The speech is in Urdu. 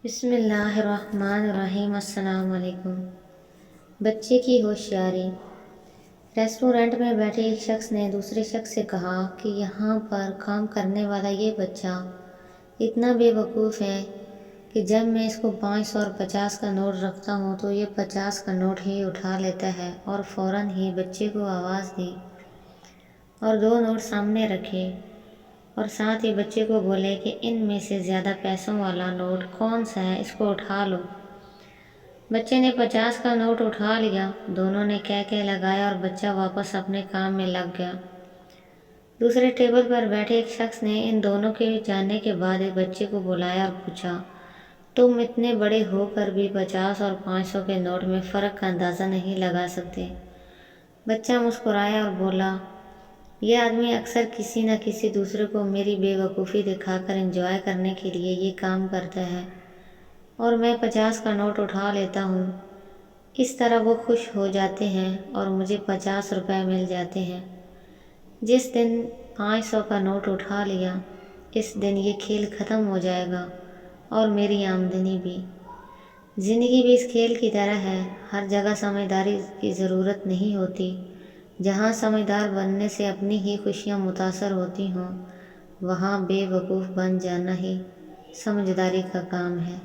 بسم اللہ الرحمن الرحیم۔ السلام علیکم۔ بچے کی ہوشیاری۔ ریسٹورینٹ میں بیٹھے ایک شخص نے دوسرے شخص سے کہا کہ یہاں پر کام کرنے والا یہ بچہ اتنا بے وقوف ہے کہ جب میں اس کو 500 اور 50 کا نوٹ رکھتا ہوں تو یہ 50 کا نوٹ ہی اٹھا لیتا ہے اور فوراً ہی بچے کو آواز دی اور 2 نوٹ سامنے رکھے اور ساتھ ہی بچے کو بولے کہ ان میں سے زیادہ پیسوں والا نوٹ کون سا ہے، اس کو اٹھا لو۔ بچے نے 50 کا نوٹ اٹھا لیا۔ دونوں نے کہہ لگایا اور بچہ واپس اپنے کام میں لگ گیا۔ دوسرے ٹیبل پر بیٹھے ایک شخص نے ان دونوں کے جانے کے بعد ایک بچے کو بلایا اور پوچھا، تم اتنے بڑے ہو کر بھی 50 اور 500 کے نوٹ میں فرق کا اندازہ نہیں لگا سکتے؟ بچہ مسکرایا اور بولا، یہ آدمی اکثر کسی نہ کسی دوسرے کو میری بے وقوفی دکھا کر انجوائے کرنے کے لیے یہ کام کرتا ہے اور میں 50 کا نوٹ اٹھا لیتا ہوں۔ اس طرح وہ خوش ہو جاتے ہیں اور مجھے 50 روپے مل جاتے ہیں۔ جس دن 500 کا نوٹ اٹھا لیا، اس دن یہ کھیل ختم ہو جائے گا اور میری آمدنی بھی۔ زندگی بھی اس کھیل کی طرح ہے، ہر جگہ سمجھداری کی ضرورت نہیں ہوتی۔ جہاں سمجھدار بننے سے اپنی ہی خوشیاں متاثر ہوتی ہوں، وہاں بے وقوف بن جانا ہی سمجھداری کا کام ہے۔